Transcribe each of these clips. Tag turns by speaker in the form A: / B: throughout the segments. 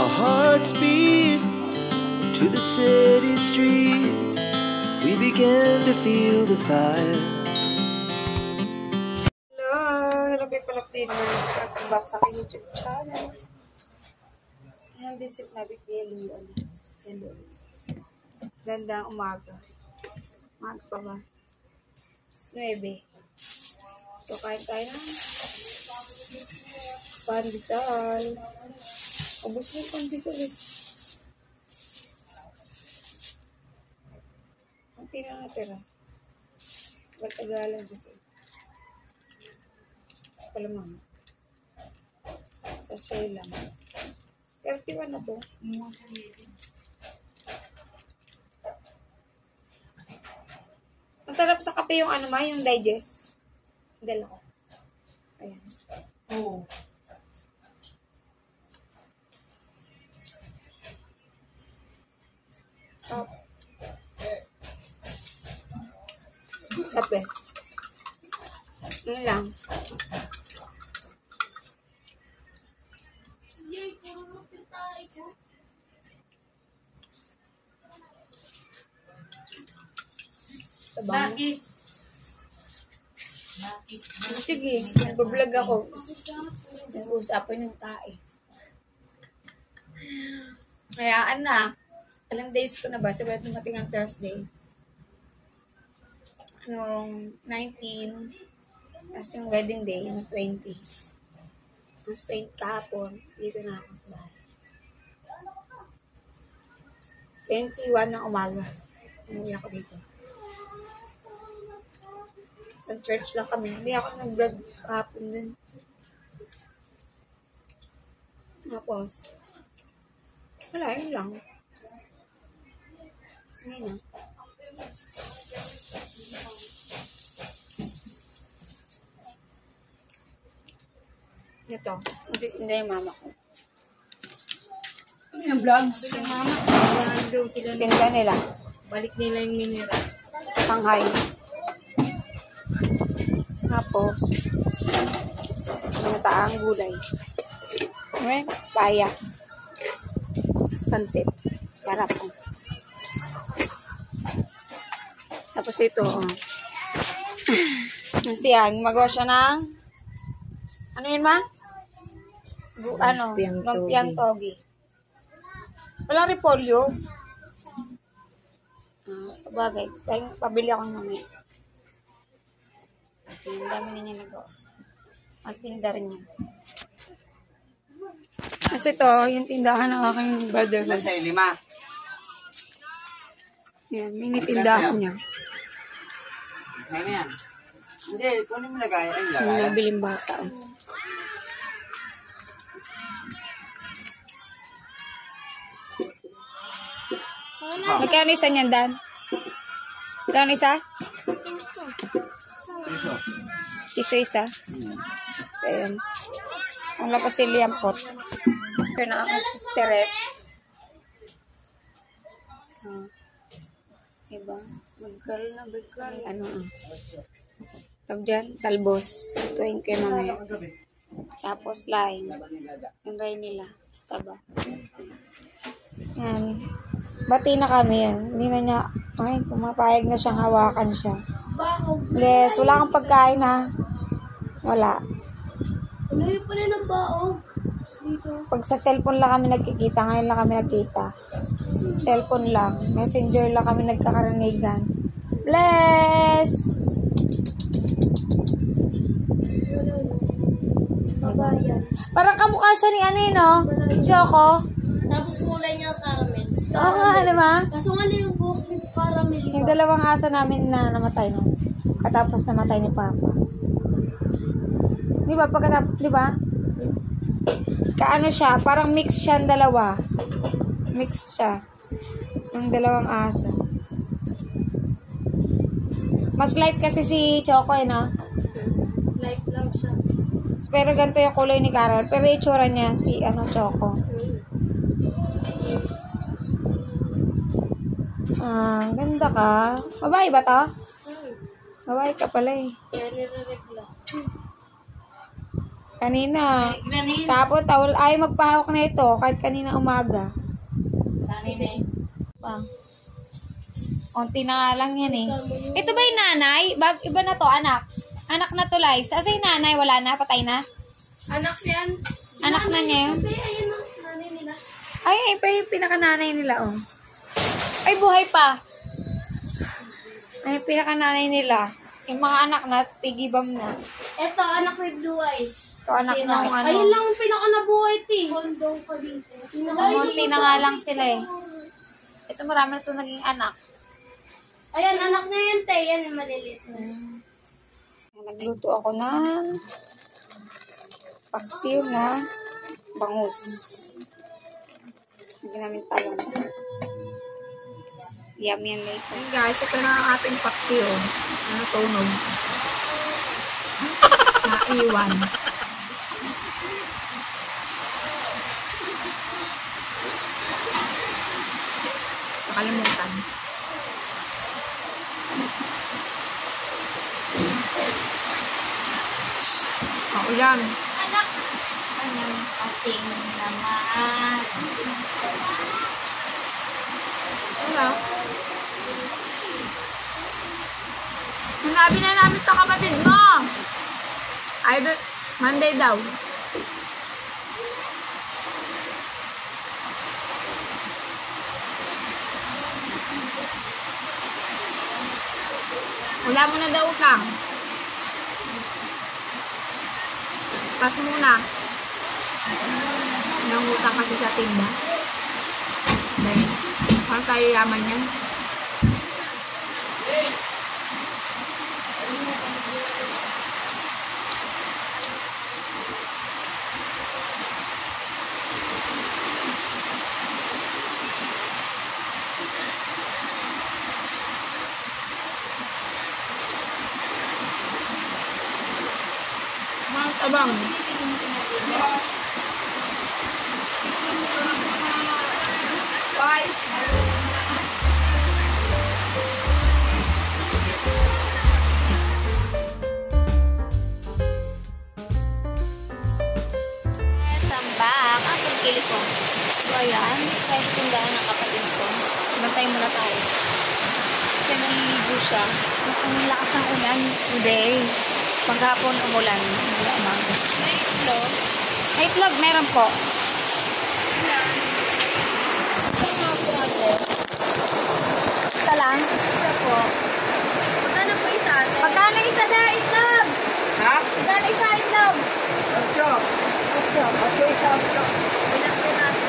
A: Our hearts beat to the city streets. We began to feel the fire.
B: Hello people of the universe. Welcome back sa aking YouTube channel. And this is my big daily. Hello. Gandang umaga. Umaga pa ba? It's 9. So, kain tayo na. Pandesal. Ubus na yung pandesal eh. Ang tina natira. Matagalan kasi. Sa palamang. Sa soy lang. 31 na to. Masarap sa kape yung ano ma, yung digest. Dala ko. Ayan. Oo. Oh. Kape. Yun lang.
C: Bakit?
B: Sige, nag-vlog ako. Nag-uusapan yung tae. Kayaan na. Ilang days ko na ba? Sabi dumating ang Thursday. Noong 19. Tapos yung wedding day, yung 20. Tapos 20 kahapon. Dito na ako sa bahay. 21 ng umaga. Umuwi ako dito. Sa church lang kami. Hindi ako nag-vlog kahapon din. Tapos, wala, yun lang. Sige na. Ito. Hindi yung mama ko.
C: Ano yung vlogs? Yung mama. Daw sila na.
B: Tinda nila.
C: Balik nila yung mineral.
B: Shanghai. Tapos, pinataang gulay. Ayan, paya. Tapos pansit. Sarap po. Tapos ito, siya, magawa siya ng, ano yun ma? Lumpiang togi. Walang repolyo. Sa bagay, pabili ako namin. Ang dami na niya nagawa. Magtinda rin niya. Kasi ito, yung tindahan ng aking brother.
C: Sa 5.
B: Yan, mini tindahan niya.
C: Ano yan? Hindi, kung ano mo lagay, ay
B: Yung
C: lagay.
B: nabiling bata. Magkano isa niyan, Dan? Magkano isa? Piso isa. Ayan. Ang lapasili ang pot. Pero na ako sa steret. Diba? Magkal na, magkal. Ano tawag dyan? Talbos. Ito yung kay mamaya. Tapos laing. Yung ray nila. Taba. Yan. Bati na kami yan. Hindi na niya, ay, pumapayag na siyang hawakan siya. Bless, wala kang pagkain ha. Wala.
C: Ano yung pala ng baog? Dito.
B: Pag sa cellphone lang kami nagkikita, ngayon lang kami nagkita. Cellphone lang. Messenger lang kami nagkakaranigan. Bless!
C: Babayan.
B: Parang kamukha siya ni ano yun, no? Choco.
C: Tapos kulay niya caramel.
B: Oo nga, di ba?
C: Kaso nga yung buhok yung caramel.
B: Yung dalawang aso namin na namatay, no? Katapos namatay ni Papa. Di ba? Pagkatapos, di ba? Kaano siya? Parang mix siya ang dalawa. Mix siya. Ng dalawang aso. Mas light kasi si Choco, eh, no?
C: Light lang siya.
B: Pero ganito yung kulay ni Carol. Pero yung itsura niya, si Choco. Ganda ka. Babae ba to? Babae ka pala eh.
C: Kaya nire-regla.
B: Kanina. Tapos, ayaw magpahawak na ito kahit kanina umaga.
D: Sanay na eh.
B: Bang. Konti na nga lang yan eh. Ito ba yung nanay? Iba na to, anak. Anak na to, Lice. Asa yung nanay? Wala na? Patay na?
D: Anak yan.
B: Anak na niya yun?
D: Ayun na, nanay nila.
B: Ay, pa yung pinakananay nila, oh. Ay, buhay pa. Ay, pinakananay nila. Yung mga anak na, tigibam na.
D: Ito, anak may blue eyes.
B: Ito, anak na ano.
D: Ayun lang ang pinaka-nabuhay, ti. Kondong pa dito.
B: Kumunti na nga lang sila eh. Ito, marami na ito naging anak.
D: Ayan, anak niya yan, te. Yan, maliliit na.
B: Nagluto ako ng paksiw na bangus. Hindi namin talong. Yum yan later. Hey guys, ito na ang ating paksiw. Sunog. Naiwan. Nakalimutan. Ulan.
D: Anak. Anong ating naman?
B: Wala. Sinabi na namin sa kapatid mo. Monday daw. Wala mo na daw utang. Pas muna. Nangutang kasi sa tinda. Dahil, parang tayo yaman yan. Mga tabang. Bye.
E: Sambak. Ang pagkili ko. So, ayan. Kahit tundaan ng kapatid ko. Bantay muna tayo. Kasi naliligo siya. Ang lakas ng ulan today. Paghapon umulan. Wala umaga.
D: May itlog.
E: May itlog. Meron po. Isa lang?
D: Isa po. Magkano po isa, ate?
E: Magkano isa na itlog?
C: Ha?
E: Magkano isa itlog?
C: Ocho. Ocho isa. Ocho.
D: Bilang po natin.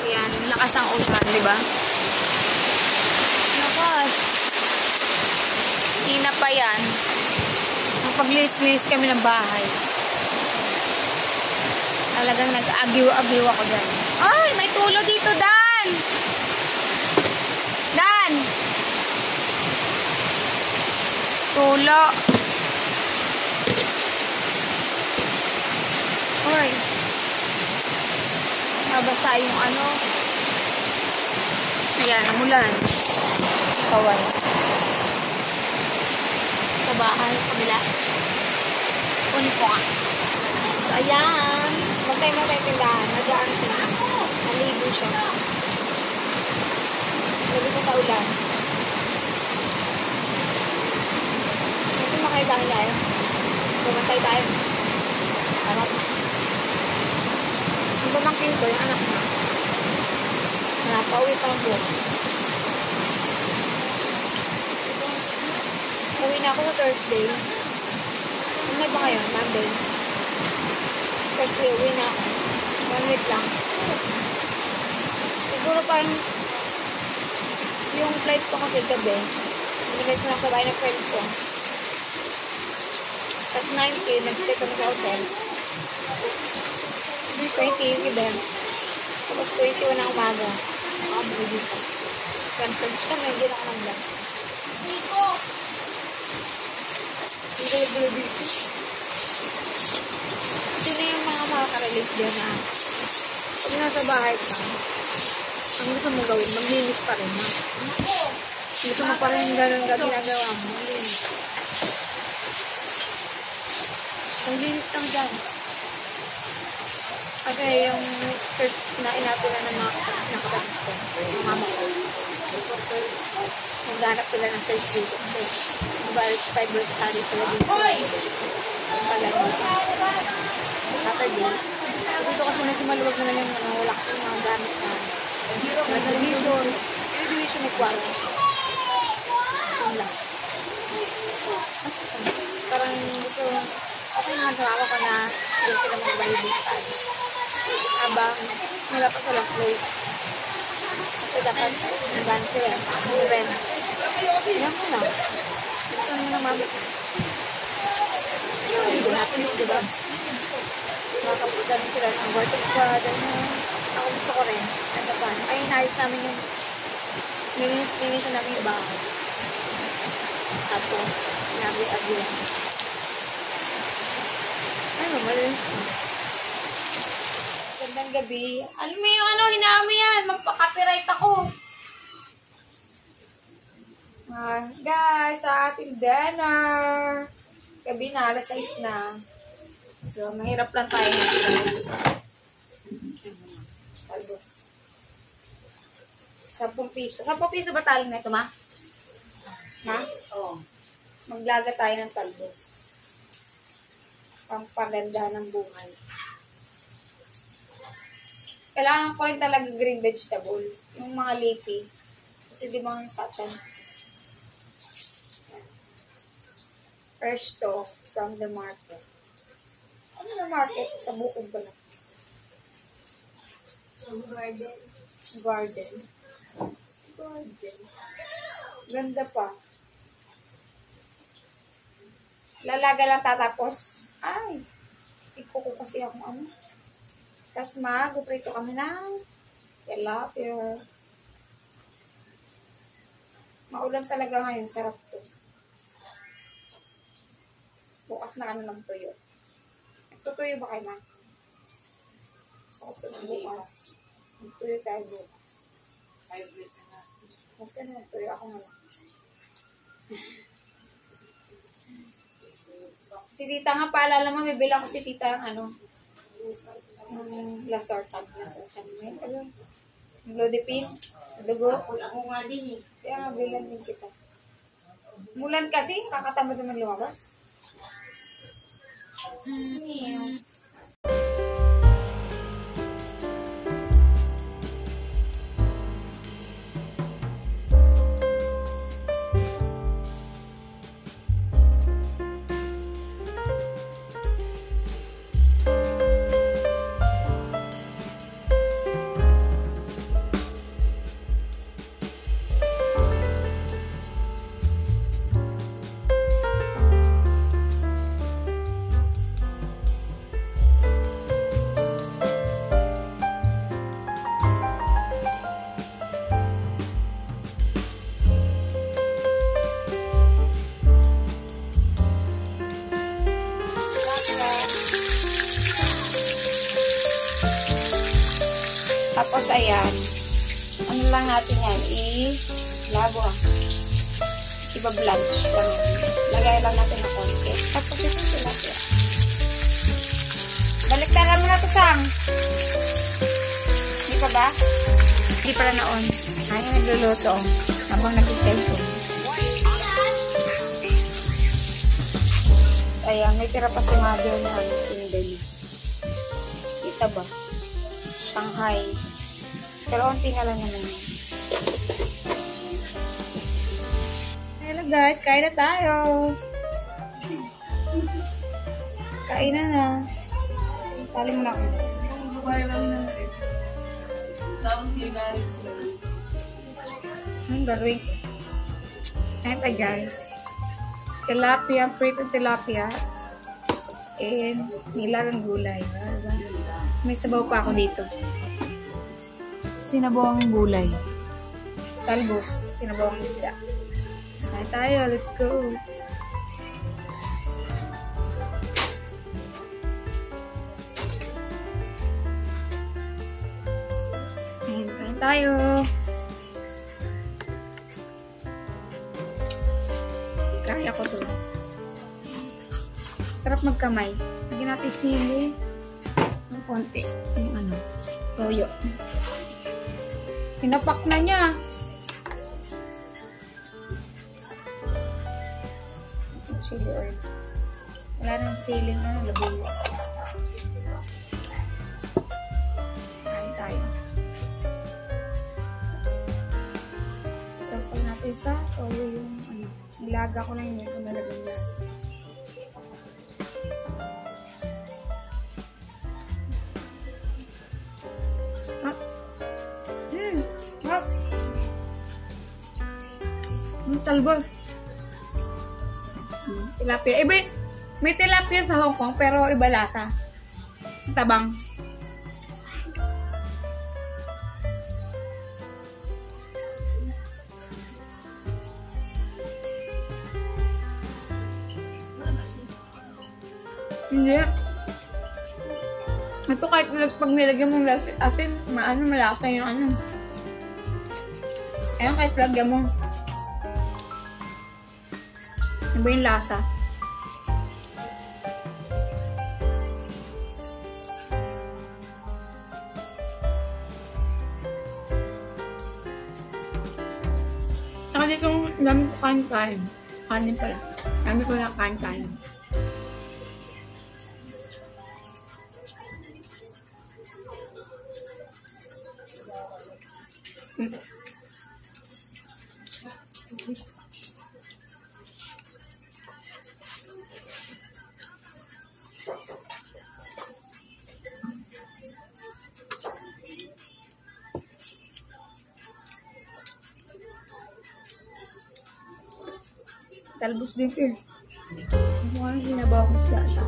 E: Ayan, lakas ang ulan, di ba? Lakas. Hina pa yan. Pag-lis-lis kami ng bahay. Talagang nag-agiw-agiw ako dyan. Ay, may tulo dito, Dan! Dan! Tulo. Uy. Nabasa yung ano. Ayan, ang ulan. Kawal. Sa bahay, kabila. Kunin ko nga. So, ayan. Magtay mo tayo tindahan. Nadaan siya. Naligo siya. Naligo ko sa ulan. Ito makaibahan tayo. Bumantay tayo. Harap. Yung pamangkin ko, yung anak niya. Pauwi pa ang buwan. Uwi na ako sa Thursday. Ano ba kayo? Monday. Thursday, uwi na ako. 1 week lang. Siguro parang yung flight ko kasi gabi. Pinagay ko lang sa bahay ng friend ko. Tapos 19, nag-stay kami sa hotel. 20 yung event. Tapos 21 na umaga. Nakabuli dito. Conference kami, hindi na ako nag-vlog. Gulo-gulo dito. Sino yung mga makaka-relate dyan na pag nasa bahay ka, ang gusto mo gawin, maglinis pa rin, ha?
B: Gusto mo pa rin ganun ka ginagawa mo. Ang linis lang dyan. Kasi yung shirt na inapila ng mga nakapagod ko. Yung mama ko. Maghanap sila ng shirt dito. Diba, 5 years study sila dito. Ang pala dito. Saturday. Dito kasi medyo maluwag naman yung wala ko yung mga gamit na television. Television may kwarto. Yun lang. Mas parang gusto, okay naman sa ako ka na doon sila mag-Bible study. Habang wala pa silang place. Kasi dapat nag-ban sila. Mag-rent. Yan mo na. Gusto mo na mabit. Hindi natin, diba? Makapunta din sila ng Word of God. Ako gusto ko rin. Ano pa? Ay, inayos namin yung nilinis namin yung bahay. Tapos, nabi-abiyan. Ano, malinis ko. Gandang gabi. Alam mo yung hinami yan. Magpa-copyright ako. Guys, sa ating dinner. Gabi na, alas 6 na. So, mahirap lang tayo. Talbos. 10 piso. 10 piso ba taling na ito, ma? Ha? Oo. Maglaga tayo ng talbos. Pampaganda ng buhay. Kailangan ko rin talaga green vegetable. Yung mga leafy. Kasi di ba ang sachan? Fresh to from the market. Ano na market? Sa bukod ba lang? Garden. Garden. Garden. Ganda pa. Lalaga lang tatapos. Ay. Iko ko kasi akong ano. Tapos mag-uprito kami ng tilapia. Maulan talaga ngayon. Sarap to. Bukas na kami magtuyo. Tutuyo ba kayo, ma? So, bukas. Magtuyo tayo bukas. Okay na, magtuyo ako na lang. Si tita nga paalala mo, bibilang ko si tita yung lasortan. Lasortan. Yung lodipin. Dugo.
C: Ako nga din eh.
B: Kaya nga, bilan din kita. Mulan kasi, kakatamad naman lumabas. Tapos, ayan. Ano lang natin yan? I-labo. Iba-blanch lang yan. Lagay lang natin ng konti. Tapos, ito sila. Baliktaran mo na ito, Sang. Hindi pa ba? Hindi pala na-on. Ay, nagluluto. Habang nag-cellphone. Ayan, may tira pa si mother na Kimberly. Kita ba? Shanghai. Pero onti na lang naman. Hello guys, kain na tayo. Kain na. Tali mo na ako.
C: Tapos ginagalit sila.
B: Gagawin. Ito guys. Tilapia, prito tilapia. And nilagang gulay. Tapos may sabaw pa ako dito. Sinabawang gulay. Talbos. Sinabawang isda. Kain tayo. Let's go. Kain tayo. Sarap magkamay. Lagyan natin sili. Ng konti. Yung ano, toyo. Pinapak na niya. Chili oil. Wala nang siling labuyo. Kain tayo. Sausaw natin sa toyo yung ano. Nilaga ko lang yun kung nalagay lasa. Talbos. Tilapia. Iba, may tilapia sa Hong Kong pero iba lasa. Tabang. Hindi. Ito kahit pag nilagyan mong asin, malasa yung ano. Ayan kahit lagyan mo. Iba yung lasa. Saka dito dami ko kain-kain. Kanin pala. Dami ko na kain-kain. Talbos din eh. Gusto ko lang sinabaw ko isda siya.